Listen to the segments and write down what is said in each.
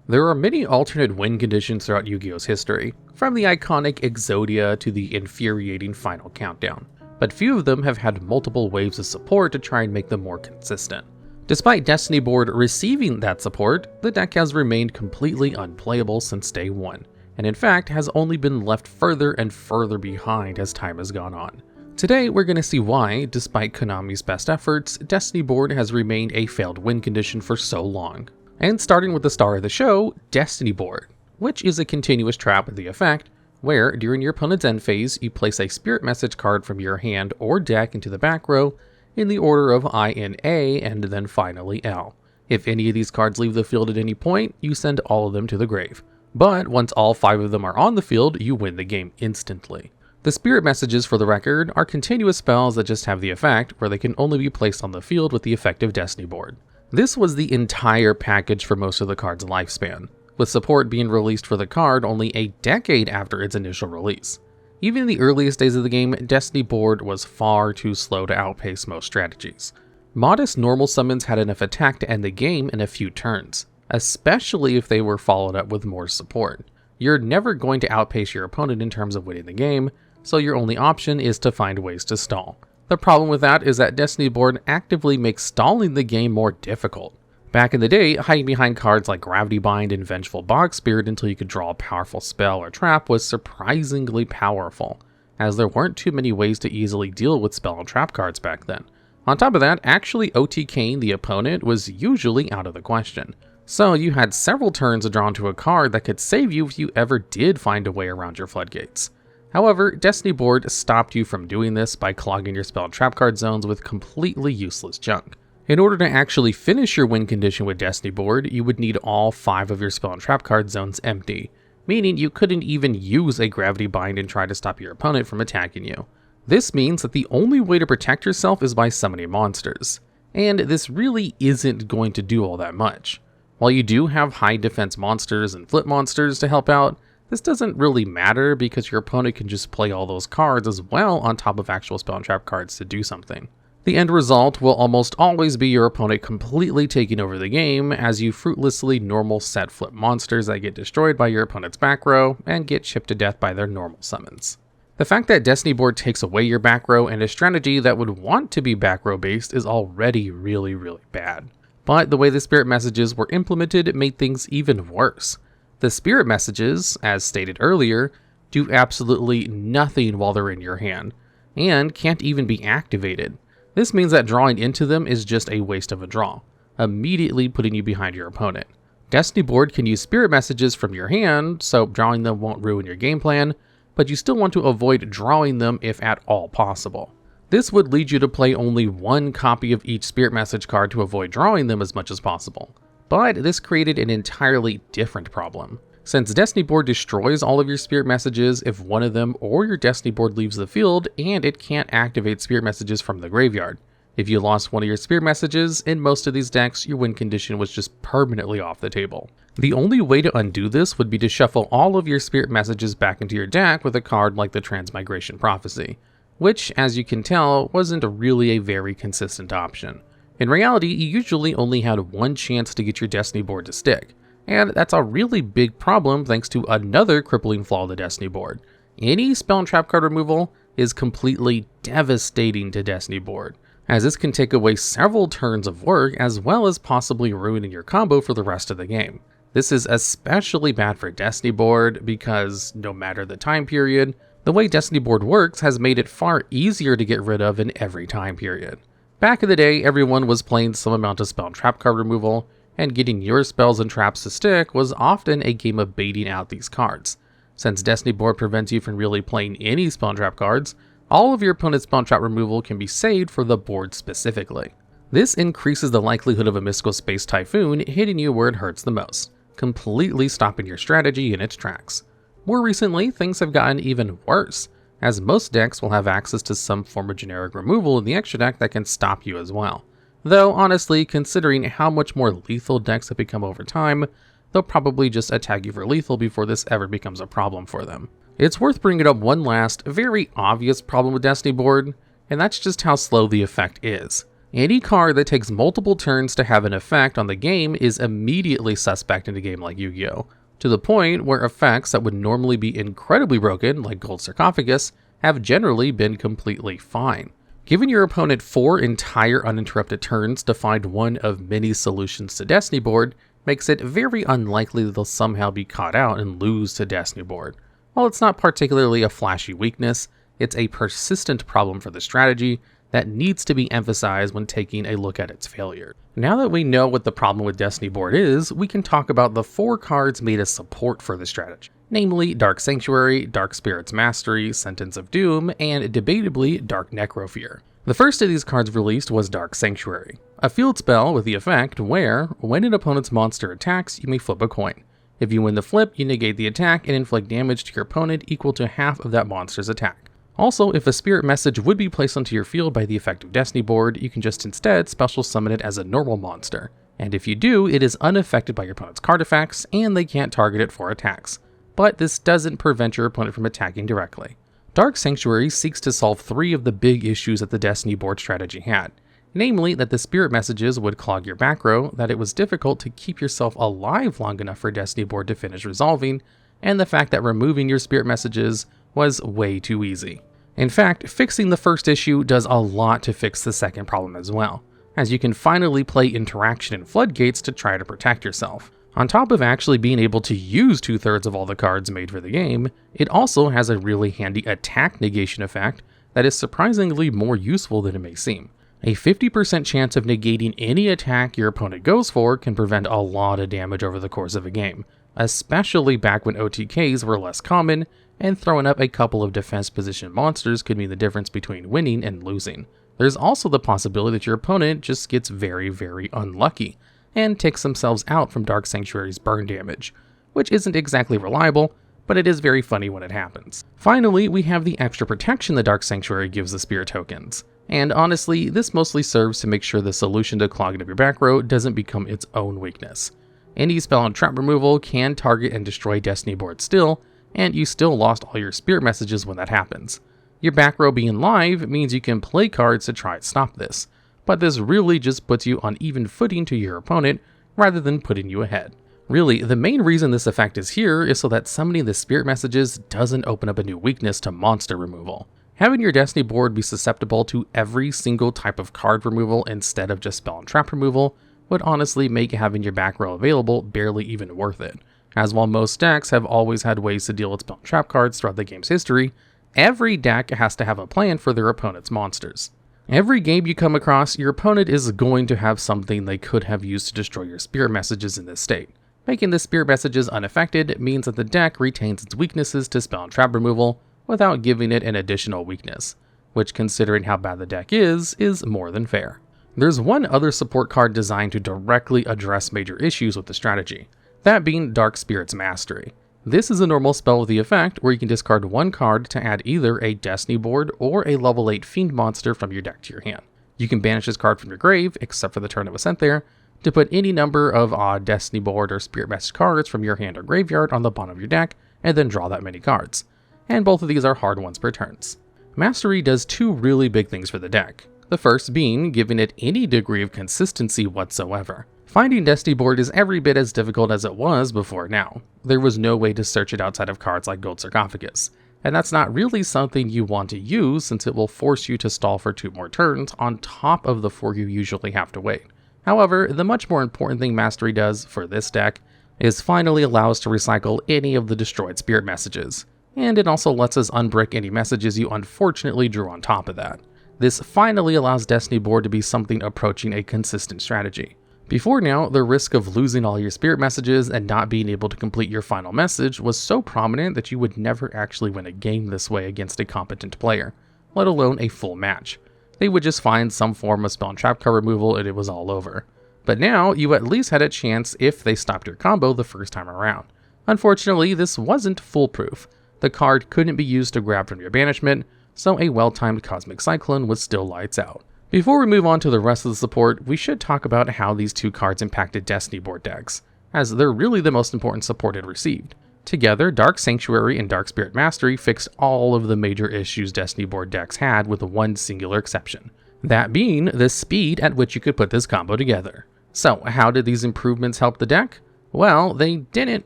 There are many alternate win conditions throughout Yu-Gi-Oh's history, from the iconic Exodia to the infuriating Final Countdown, but few of them have had multiple waves of support to try and make them more consistent. Despite Destiny Board receiving that support, the deck has remained completely unplayable since day one, and in fact has only been left further and further behind as time has gone on. Today we're going to see why, despite Konami's best efforts, Destiny Board has remained a failed win condition for so long. And starting with the star of the show, Destiny Board, which is a continuous trap with the effect, where during your opponent's end phase, you place a spirit message card from your hand or deck into the back row in the order of I-N-A and then finally L. If any of these cards leave the field at any point, you send all of them to the grave. But once all 5 of them are on the field, you win the game instantly. The spirit messages, for the record, are continuous spells that just have the effect, where they can only be placed on the field with the effective Destiny Board. This was the entire package for most of the card's lifespan, with support being released for the card only a decade after its initial release. Even in the earliest days of the game, Destiny Board was far too slow to outpace most strategies. Modest normal summons had enough attack to end the game in a few turns, especially if they were followed up with more support. You're never going to outpace your opponent in terms of winning the game, so your only option is to find ways to stall. The problem with that is that Destiny Board actively makes stalling the game more difficult. Back in the day, hiding behind cards like Gravity Bind and Vengeful Bog Spirit until you could draw a powerful spell or trap was surprisingly powerful, as there weren't too many ways to easily deal with spell and trap cards back then. On top of that, actually OTKing the opponent was usually out of the question, so you had several turns drawn to a card that could save you if you ever did find a way around your floodgates. However, Destiny Board stopped you from doing this by clogging your spell and trap card zones with completely useless junk. In order to actually finish your win condition with Destiny Board, you would need all 5 of your spell and trap card zones empty, meaning you couldn't even use a Gravity Bind and try to stop your opponent from attacking you. This means that the only way to protect yourself is by summoning monsters, and this really isn't going to do all that much. While you do have high defense monsters and flip monsters to help out, this doesn't really matter because your opponent can just play all those cards as well on top of actual spell and trap cards to do something. The end result will almost always be your opponent completely taking over the game as you fruitlessly normal set flip monsters that get destroyed by your opponent's back row and get chipped to death by their normal summons. The fact that Destiny Board takes away your back row and a strategy that would want to be back row based is already really bad. But the way the spirit messages were implemented made things even worse. The spirit messages, as stated earlier, do absolutely nothing while they're in your hand, and can't even be activated. This means that drawing into them is just a waste of a draw, immediately putting you behind your opponent. Destiny Board can use spirit messages from your hand, so drawing them won't ruin your game plan, but you still want to avoid drawing them if at all possible. This would lead you to play only 1 copy of each spirit message card to avoid drawing them as much as possible. But this created an entirely different problem. Since Destiny Board destroys all of your spirit messages if one of them or your Destiny Board leaves the field, and it can't activate spirit messages from the graveyard. If you lost one of your spirit messages, in most of these decks, your win condition was just permanently off the table. The only way to undo this would be to shuffle all of your spirit messages back into your deck with a card like the Transmigration Prophecy, which, as you can tell, wasn't really a very consistent option. In reality, you usually only had 1 chance to get your Destiny Board to stick, and that's a really big problem thanks to another crippling flaw of the Destiny Board. Any spell and trap card removal is completely devastating to Destiny Board, as this can take away several turns of work as well as possibly ruining your combo for the rest of the game. This is especially bad for Destiny Board because, no matter the time period, the way Destiny Board works has made it far easier to get rid of in every time period. Back in the day, everyone was playing some amount of spell and trap card removal, and getting your spells and traps to stick was often a game of baiting out these cards. Since Destiny Board prevents you from really playing any spell and trap cards, all of your opponent's spell and trap removal can be saved for the board specifically. This increases the likelihood of a Mystical Space Typhoon hitting you where it hurts the most, completely stopping your strategy in its tracks. More recently, things have gotten even worse, as most decks will have access to some form of generic removal in the extra deck that can stop you as well. Though honestly, considering how much more lethal decks have become over time, they'll probably just attack you for lethal before this ever becomes a problem for them. It's worth bringing up one last, very obvious problem with Destiny Board, and that's just how slow the effect is. Any card that takes multiple turns to have an effect on the game is immediately suspect in a game like Yu-Gi-Oh!, to the point where effects that would normally be incredibly broken, like Gold Sarcophagus, have generally been completely fine. Giving your opponent 4 entire uninterrupted turns to find one of many solutions to Destiny board makes it very unlikely that they'll somehow be caught out and lose to Destiny board. While it's not particularly a flashy weakness, it's a persistent problem for the strategy that needs to be emphasized when taking a look at its failure. Now that we know what the problem with Destiny board is, we can talk about the 4 cards made as support for the strategy, namely Dark Sanctuary, Dark Spirit's Mastery, Sentence of Doom, and debatably Dark Necrofear. The first of these cards released was Dark Sanctuary, a field spell with the effect where, when an opponent's monster attacks, you may flip a coin. If you win the flip, you negate the attack and inflict damage to your opponent equal to half of that monster's attack. Also, if a spirit message would be placed onto your field by the effect of Destiny board, you can just instead special summon it as a normal monster. And if you do, it is unaffected by your opponent's card effects, and they can't target it for attacks. But this doesn't prevent your opponent from attacking directly. Dark Sanctuary seeks to solve 3 of the big issues that the Destiny board strategy had. Namely, that the spirit messages would clog your back row, that it was difficult to keep yourself alive long enough for Destiny board to finish resolving, and the fact that removing your spirit messages was way too easy. In fact, fixing the first issue does a lot to fix the second problem as well, as you can finally play interaction and floodgates to try to protect yourself. On top of actually being able to use 2/3 of all the cards made for the game, it also has a really handy attack negation effect that is surprisingly more useful than it may seem. A 50% chance of negating any attack your opponent goes for can prevent a lot of damage over the course of a game, especially back when OTKs were less common, and throwing up a couple of defense position monsters could mean the difference between winning and losing. There's also the possibility that your opponent just gets very, very unlucky, and takes themselves out from Dark Sanctuary's burn damage, which isn't exactly reliable, but it is very funny when it happens. Finally, we have the extra protection the Dark Sanctuary gives the spirit tokens. And honestly, this mostly serves to make sure the solution to clogging up your back row doesn't become its own weakness. Any spell and trap removal can target and destroy Destiny board still, and you still lost all your spirit messages when that happens. Your back row being live means you can play cards to try and stop this, but this really just puts you on even footing to your opponent rather than putting you ahead. Really, the main reason this effect is here is so that summoning the spirit messages doesn't open up a new weakness to monster removal. Having your Destiny board be susceptible to every single type of card removal instead of just spell and trap removal would honestly make having your back row available barely even worth it, as while most decks have always had ways to deal with spell and trap cards throughout the game's history, every deck has to have a plan for their opponent's monsters. Every game you come across, your opponent is going to have something they could have used to destroy your spirit messages in this state. Making the spirit messages unaffected means that the deck retains its weaknesses to spell and trap removal without giving it an additional weakness, which, considering how bad the deck is more than fair. There's one other support card designed to directly address major issues with the strategy, that being Dark Spirit's Mastery. This is a normal spell with the effect where you can discard 1 card to add either a Destiny board or a level 8 Fiend monster from your deck to your hand. You can banish this card from your grave, except for the turn it was sent there, to put any number of odd Destiny board or Spirit Message cards from your hand or graveyard on the bottom of your deck, and then draw that many cards. And both of these are hard ones per turns. Mastery does 2 really big things for the deck. The first being giving it any degree of consistency whatsoever. Finding Destiny board is every bit as difficult as it was before now. There was no way to search it outside of cards like Gold Sarcophagus, and that's not really something you want to use since it will force you to stall for 2 more turns on top of the 4 you usually have to wait. However, the much more important thing Mastery does for this deck is finally allow us to recycle any of the destroyed spirit messages, and it also lets us unbrick any messages you unfortunately drew on top of that. This finally allows Destiny board to be something approaching a consistent strategy. Before now, the risk of losing all your spirit messages and not being able to complete your final message was so prominent that you would never actually win a game this way against a competent player, let alone a full match. They would just find some form of spell and trap card removal and it was all over. But now, you at least had a chance if they stopped your combo the first time around. Unfortunately, this wasn't foolproof. The card couldn't be used to grab from your banishment, so a well-timed Cosmic Cyclone was still lights out. Before we move on to the rest of the support, we should talk about how these 2 cards impacted Destiny board decks, as they're really the most important support it received. Together, Dark Sanctuary and Dark Spirit Mastery fixed all of the major issues Destiny board decks had with one singular exception, That being the speed at which you could put this combo together. So how did these improvements help the deck? Well, they didn't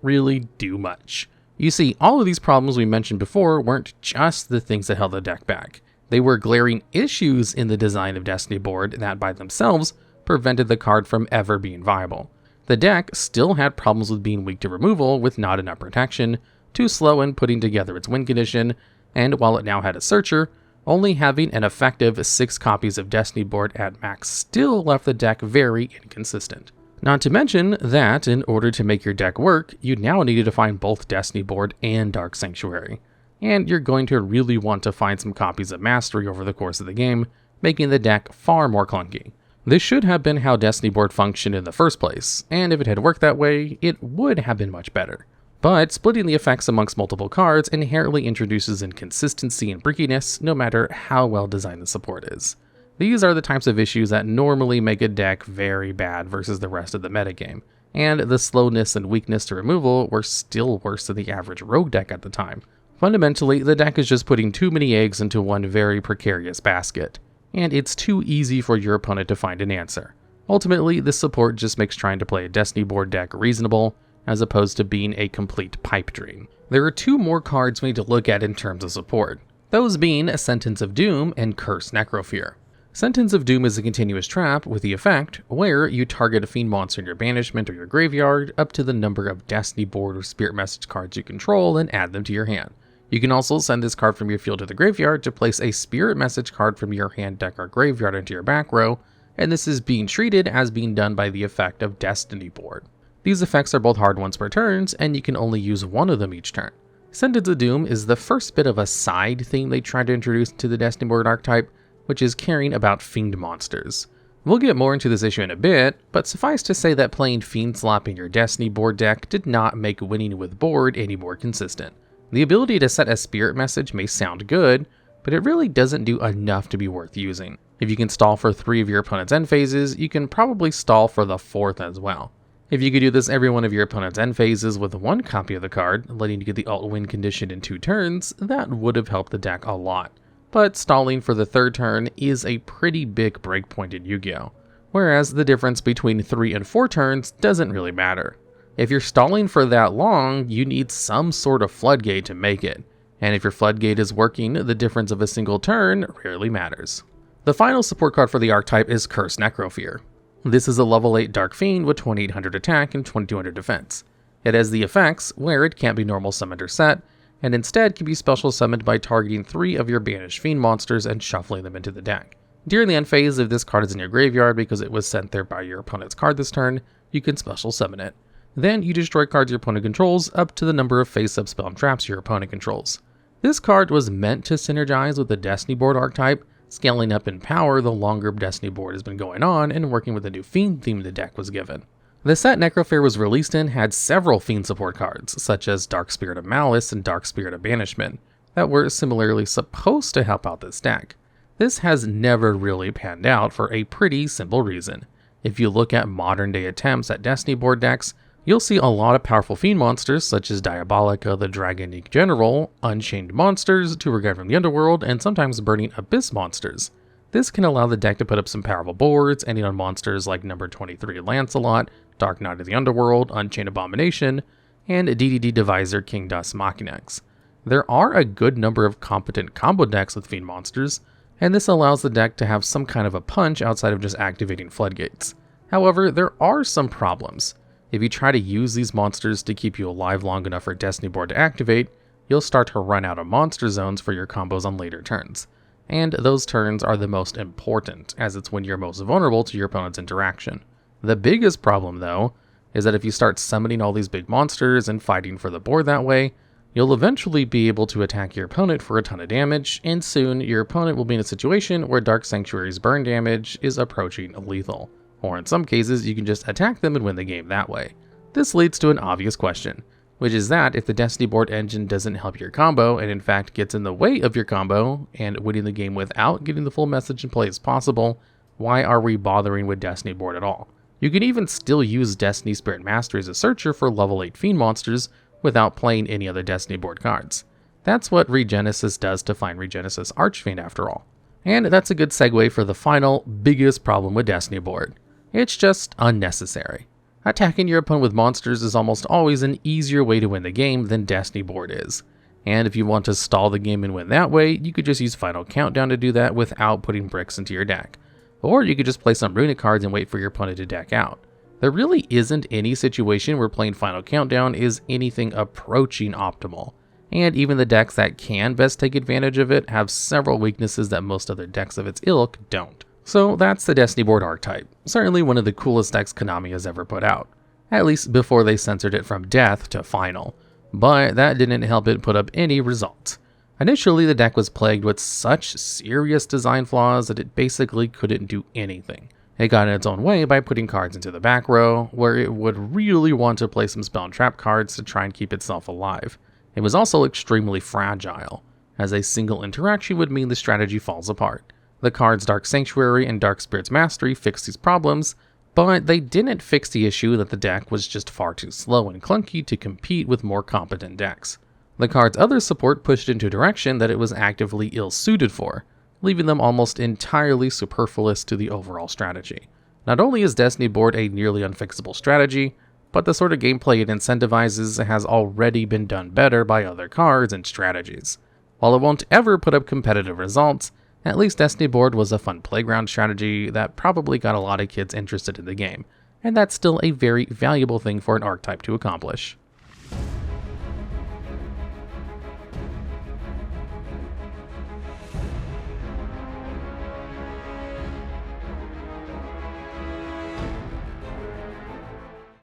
really do much. You see, all of these problems we mentioned before weren't just the things that held the deck back. They were glaring issues in the design of Destiny board that by themselves prevented the card from ever being viable. The deck still had problems with being weak to removal with not enough protection, too slow in putting together its win condition, and while it now had a searcher, only having an effective 6 copies of Destiny board at max still left the deck very inconsistent. Not to mention that, in order to make your deck work, you now needed to find both Destiny board and Dark Sanctuary. And you're going to really want to find some copies of Mastery over the course of the game, making the deck far more clunky. This should have been how Destiny board functioned in the first place, and if it had worked that way, it would have been much better. But splitting the effects amongst multiple cards inherently introduces inconsistency and brickiness no matter how well designed the support is. These are the types of issues that normally make a deck very bad versus the rest of the metagame, and the slowness and weakness to removal were still worse than the average rogue deck at the time. Fundamentally, the deck is just putting too many eggs into one very precarious basket, and it's too easy for your opponent to find an answer. Ultimately, this support just makes trying to play a Destiny board deck reasonable, as opposed to being a complete pipe dream. There are 2 more cards we need to look at in terms of support, those being Sentence of Doom and Cursed Necrofear. Sentence of Doom is a continuous trap with the effect where you target a fiend monster in your banishment or your graveyard up to the number of Destiny board or Spirit Message cards you control and add them to your hand. You can also send this card from your field to the graveyard to place a Spirit Message card from your hand, deck, or graveyard into your back row, and this is being treated as being done by the effect of Destiny board. These effects are both hard once per turn, and you can only use one of them each turn. Sentence of Doom is the first bit of a side thing they tried to introduce to the Destiny board archetype, which is caring about fiend monsters. We'll get more into this issue in a bit, but suffice to say that playing Fiend Slap in your Destiny board deck did not make winning with board any more consistent. The ability to set a Spirit Message may sound good, but it really doesn't do enough to be worth using. If you can stall for 3 of your opponent's end phases, you can probably stall for the 4th as well. If you could do this every one of your opponent's end phases with 1 copy of the card, letting you get the alt win condition in 2 turns, that would have helped the deck a lot. But stalling for the 3rd turn is a pretty big breakpoint in Yugioh, whereas the difference between 3 and 4 turns doesn't really matter. If you're stalling for that long, you need some sort of floodgate to make it, and if your floodgate is working, the difference of a single turn rarely matters. The final support card for the archetype is Cursed Necrofear. This is a level 8 Dark Fiend with 2800 attack and 2200 defense. It has the effects where it can't be normal summoned or set, and instead can be special summoned by targeting 3 of your banished fiend monsters and shuffling them into the deck. During the end phase, if this card is in your graveyard because it was sent there by your opponent's card this turn, you can special summon it. Then you destroy cards your opponent controls up to the number of face-up spell and traps your opponent controls. This card was meant to synergize with the Destiny board archetype, scaling up in power the longer Destiny board has been going on and working with the new Fiend theme the deck was given. The set Necrofear was released in had several Fiend support cards, such as Dark Spirit of Malice and Dark Spirit of Banishment, that were similarly supposed to help out this deck. This has never really panned out for a pretty simple reason. If you look at modern day attempts at Destiny board decks, you'll see a lot of powerful Fiend monsters such as Diabolica, the Dragonic General, Unchained Monsters, To Regard from the Underworld, and sometimes Burning Abyss monsters. This can allow the deck to put up some powerful boards, ending on monsters like number 23 Lancelot, Dark Knight of the Underworld, Unchained Abomination, and DDD Divisor King Dust Machinex. There are a good number of competent combo decks with Fiend monsters, and this allows the deck to have some kind of a punch outside of just activating floodgates. However, there are some problems. If you try to use these monsters to keep you alive long enough for Destiny board to activate, you'll start to run out of monster zones for your combos on later turns. And those turns are the most important, as it's when you're most vulnerable to your opponent's interaction. The biggest problem, though, is that if you start summoning all these big monsters and fighting for the board that way, you'll eventually be able to attack your opponent for a ton of damage, and soon your opponent will be in a situation where Dark Sanctuary's burn damage is approaching lethal. Or in some cases, you can just attack them and win the game that way. This leads to an obvious question, which is that if the Destiny board engine doesn't help your combo and in fact gets in the way of your combo and winning the game without getting the full message in play as possible, why are we bothering with Destiny board at all? You can even still use Destiny Spirit Mastery as a searcher for level 8 Fiend monsters without playing any other Destiny board cards. That's what Regenesis does to find Regenesis Archfiend after all. And that's a good segue for the final, biggest problem with Destiny board. It's just unnecessary. Attacking your opponent with monsters is almost always an easier way to win the game than Destiny board is. And if you want to stall the game and win that way, you could just use Final Countdown to do that without putting bricks into your deck. Or you could just play some runic cards and wait for your opponent to deck out. There really isn't any situation where playing Final Countdown is anything approaching optimal. And even the decks that can best take advantage of it have several weaknesses that most other decks of its ilk don't. So that's the Destiny board archetype. Certainly one of the coolest decks Konami has ever put out. At least before they censored it from death to final. But that didn't help it put up any results. Initially, the deck was plagued with such serious design flaws that it basically couldn't do anything. It got in its own way by putting cards into the back row, where it would really want to play some spell and trap cards to try and keep itself alive. It was also extremely fragile, as a single interaction would mean the strategy falls apart. The cards Dark Sanctuary and Dark Spirit's Mastery fixed these problems, but they didn't fix the issue that the deck was just far too slow and clunky to compete with more competent decks. The card's other support pushed into a direction that it was actively ill-suited for, leaving them almost entirely superfluous to the overall strategy. Not only is Destiny board a nearly unfixable strategy, but the sort of gameplay it incentivizes has already been done better by other cards and strategies. While it won't ever put up competitive results, at least Destiny board was a fun playground strategy that probably got a lot of kids interested in the game, and that's still a very valuable thing for an archetype to accomplish.